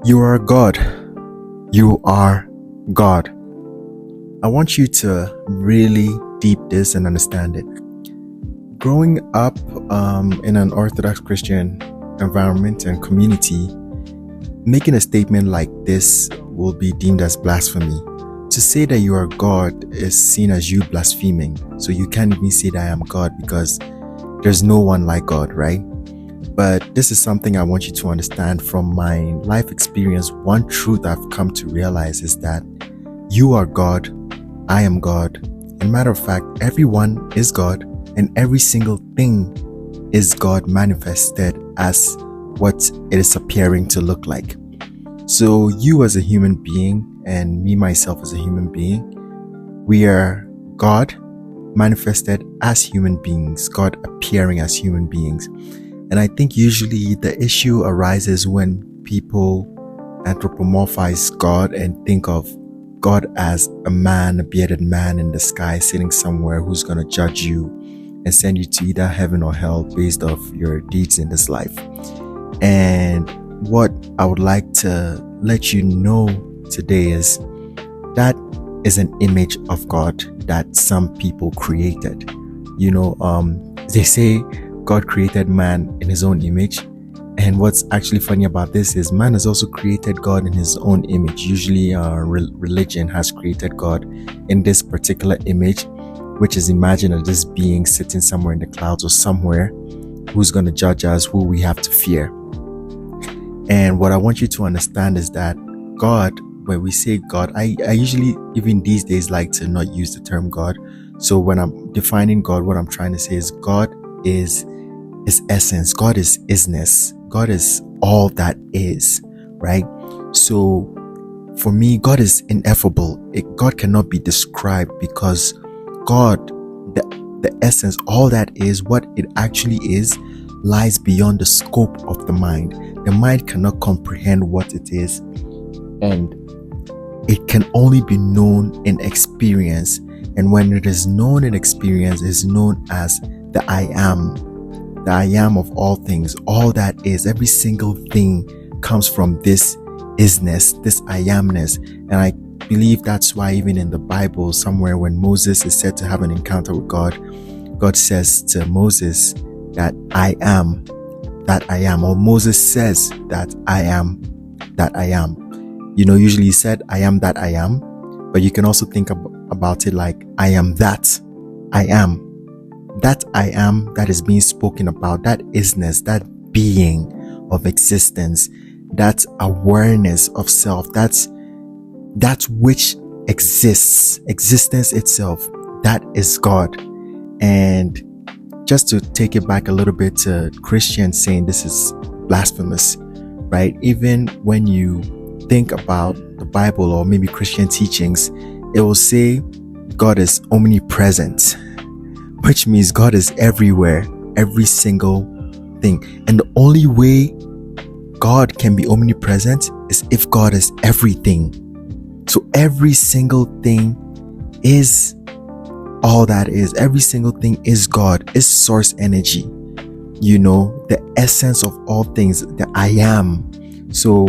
You are God. You are God. I want you to really deep this and understand it. Growing up in an Orthodox Christian environment and community, making a statement like this will be deemed as blasphemy. To say that you are God is seen as you blaspheming. So you can't even say that I am God because there's no one like God, right? But this is something I want you to understand from my life experience. One truth I've come to realize is that you are God, I am God. And matter of fact, everyone is God, and every single thing is God manifested as what it is appearing to look like. So you as a human being and me myself as a human being, we are God manifested as human beings, God appearing as human beings. And I think usually the issue arises when people anthropomorphize God and think of God as a man, a bearded man in the sky sitting somewhere who's going to judge you and send you to either heaven or hell based off your deeds in this life. And what I would like to let you know today is that is an image of God that some people created. They say God created man in his own image. And what's actually funny about this is man has also created God in his own image. Usually religion has created God in this particular image, which is imagined as this being sitting somewhere in the clouds or somewhere who's going to judge us, who we have to fear. And what I want you to understand is that God, when we say God, I usually, even these days, like to not use the term God. So when I'm defining God, what I'm trying to say is God is His essence. God is isness. God is all that is, right? So for me, God is ineffable. God cannot be described because God, the essence, all that is, what it actually is, lies beyond the scope of the mind. The mind cannot comprehend what it is, and it can only be known in experience. And when it is known in experience, it is known as the I am. The I am of all things, all that is, every single thing comes from this isness, this I amness. And I believe that's why even in the Bible, somewhere when Moses is said to have an encounter with God, God says to Moses that I am that I am, or Moses says that I am that I am. Usually he said I am that I am, but you can also think about it like I am that I am. That I am that is being spoken about, that isness, that being of existence, that awareness of self, that's that which exists, existence itself, that is God. And just to take it back a little bit to Christians saying this is blasphemous, right? Even when you think about the Bible or maybe Christian teachings, it will say God is omnipresent, which means God is everywhere, every single thing. And the only way God can be omnipresent is if God is everything. So every single thing is all that is. Every single thing is God, is source energy. The essence of all things, the I am. So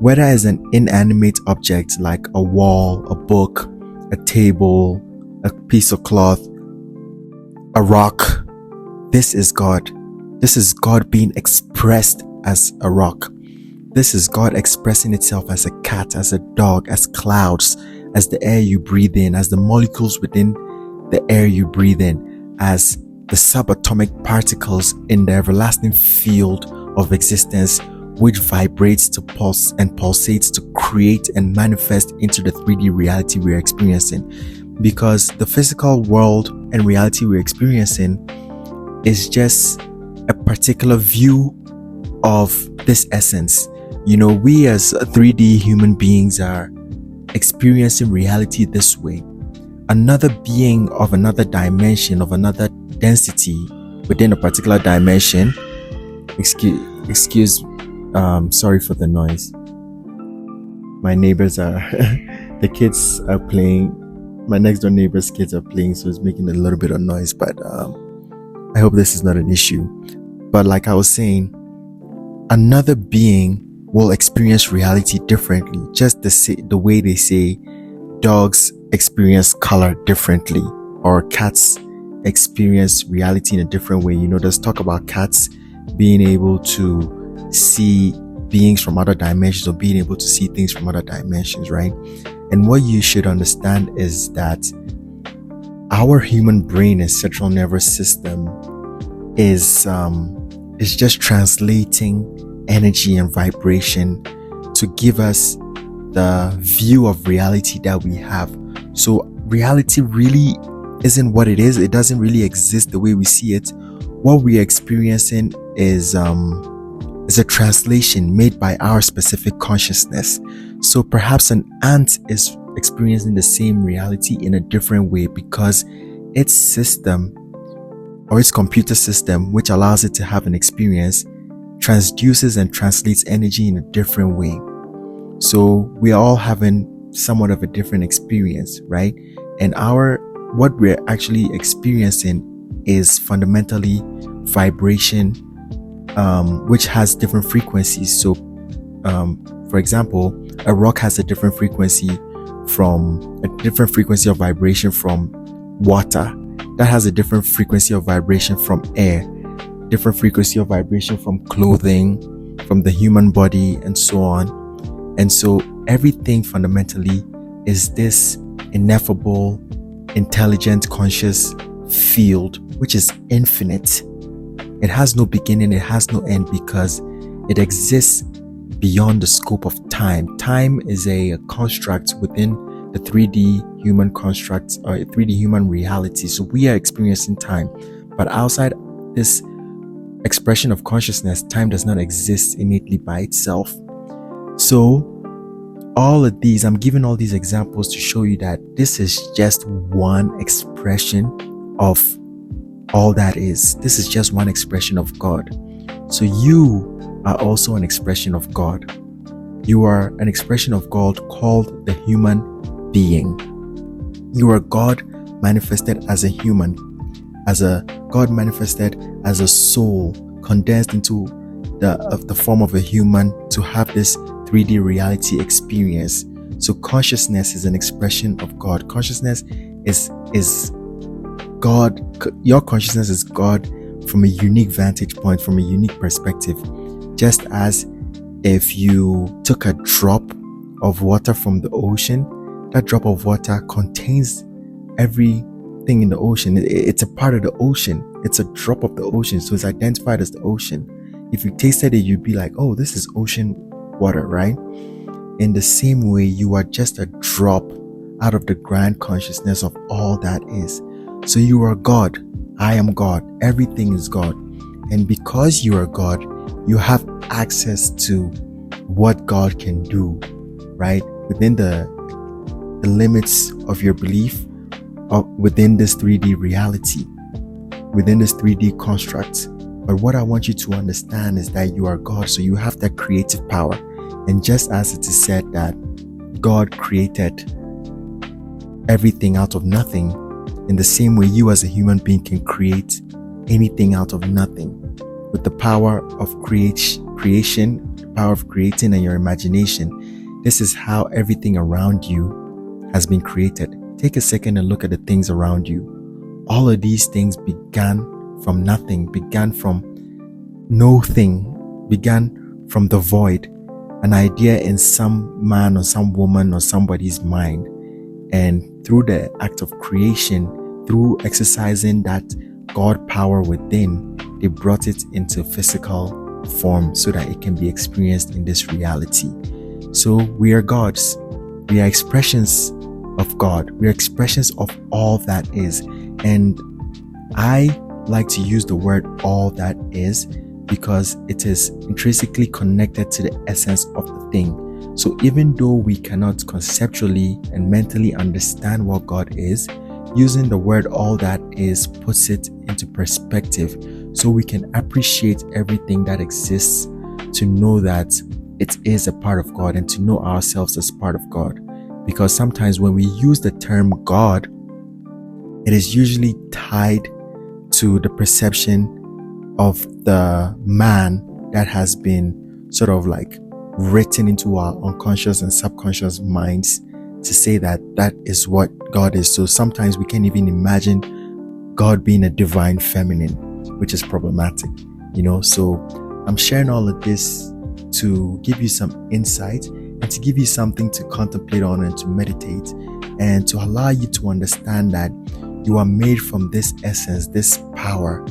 whether it's an inanimate object like a wall, a book, a table, a piece of cloth, a rock, this is God. This is God being expressed as a rock. This is God expressing itself as a cat, as a dog, as clouds, as the air you breathe in, as the molecules within the air you breathe in, as the subatomic particles in the everlasting field of existence, which vibrates to pulse and pulsates to create and manifest into the 3D reality we're experiencing. Because the physical world and reality we're experiencing is just a particular view of this essence. We as 3D human beings are experiencing reality this way. Another being of another dimension, of another density within a particular dimension. Excuse, sorry for the noise. My neighbors are, the kids are playing. My next door neighbor's kids are playing, so it's making a little bit of noise, but I hope this is not an issue. But like I was saying, another being will experience reality differently. Just the way they say dogs experience color differently, or cats experience reality in a different way. There's talk about cats being able to see beings from other dimensions, or being able to see things from other dimensions, right? And what you should understand is that our human brain and central nervous system is just translating energy and vibration to give us the view of reality that we have. So reality really isn't what it is. It doesn't really exist the way we see it. What we're experiencing is a translation made by our specific consciousness. So perhaps an ant is experiencing the same reality in a different way because its system, or its computer system, which allows it to have an experience, transduces and translates energy in a different way. So we are all having somewhat of a different experience, right? And what we're actually experiencing is fundamentally vibration, which has different frequencies. So, for example, a rock has a different frequency of vibration from water. That has a different frequency of vibration from air, different frequency of vibration from clothing, from the human body, and so on. And so everything fundamentally is this ineffable, intelligent, conscious field, which is infinite. It has no beginning, it has no end, because it exists beyond the scope of time. Time is a construct within the 3D human construct, or 3D human reality. So we are experiencing time, but outside this expression of consciousness, time does not exist innately by itself. So I'm giving all these examples to show you that this is just one expression of all that is. This is just one expression of God. So you are also an expression of God. You are an expression of God called the human being. You are God manifested as a human, God manifested as a soul, condensed into the form of a human to have this 3D reality experience. So consciousness is an expression of God. Consciousness is God. Your consciousness is God from a unique vantage point, from a unique perspective. Just as if you took a drop of water from the ocean, that drop of water contains everything in the ocean. It's a part of the ocean. It's a drop of the ocean, so it's identified as the ocean. If you tasted it, you'd be like, oh, this is ocean water, right? In the same way, you are just a drop out of the grand consciousness of all that is. So you are God. I am God. Everything is God. And because you are God, you have access to what God can do, right? Within the limits of your belief, within this 3D reality, within this 3D construct. But what I want you to understand is that you are God, so you have that creative power. And just as it is said that God created everything out of nothing, in the same way you as a human being can create anything out of nothing. With the power of creation, the power of creating, and your imagination, this is how everything around you has been created. Take a second and look at the things around you. All of these things began from nothing, began from no thing, began from the void, an idea in some man or some woman or somebody's mind. And through the act of creation, through exercising that God power within, they brought it into physical form so that it can be experienced in this reality. So we are gods. We are expressions of God. We are expressions of all that is. And I like to use the word all that is because it is intrinsically connected to the essence of the thing. So even though we cannot conceptually and mentally understand what God is, using the word all that is puts it into perspective so we can appreciate everything that exists, to know that it is a part of God and to know ourselves as part of God. Because sometimes when we use the term God, it is usually tied to the perception of the man that has been sort of like written into our unconscious and subconscious minds to say that that is what God is. So sometimes we can't even imagine God being a divine feminine, which is problematic, So I'm sharing all of this to give you some insight and to give you something to contemplate on and to meditate and to allow you to understand that you are made from this essence, this power,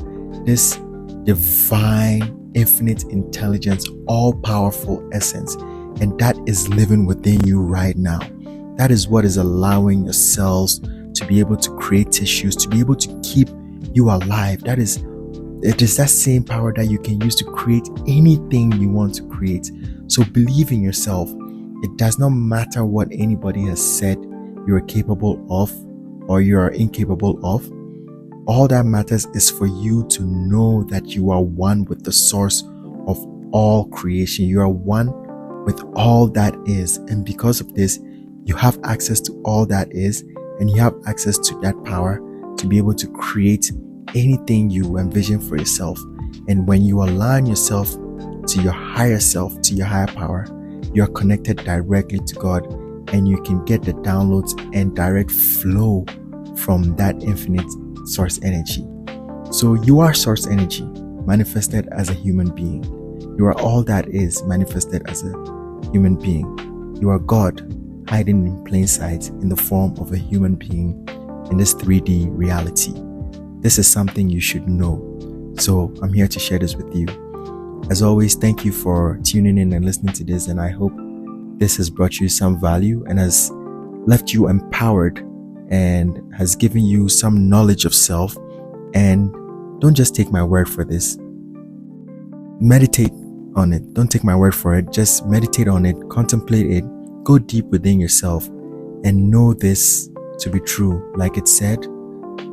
this divine, infinite intelligence, all-powerful essence. And that is living within you right now. That is what is allowing your cells to be able to create tissues, to be able to keep you alive. It is that same power that you can use to create anything you want to create. So believe in yourself. It does not matter what anybody has said you are capable of or you are incapable of. All that matters is for you to know that you are one with the source of all creation. You are one with all that is. And because of this, you have access to all that is, and you have access to that power to be able to create anything you envision for yourself. And when you align yourself to your higher self, to your higher power, you are connected directly to God, and you can get the downloads and direct flow from that infinite source energy. So you are source energy manifested as a human being. You are all that is manifested as a human being. You are God hiding in plain sight in the form of a human being in this 3D reality. This is something you should know. So I'm here to share this with you. As always, thank you for tuning in and listening to this, and I hope this has brought you some value and has left you empowered and has given you some knowledge of self. And don't just take my word for this. Meditate on it. Don't take my word for it. Just meditate on it, contemplate it, go deep within yourself, and know this to be true. Like it said,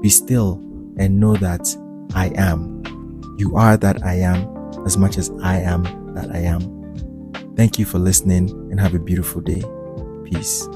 be still and know that I am. You are that I am as much as I am that I am. Thank you for listening and have a beautiful day. Peace.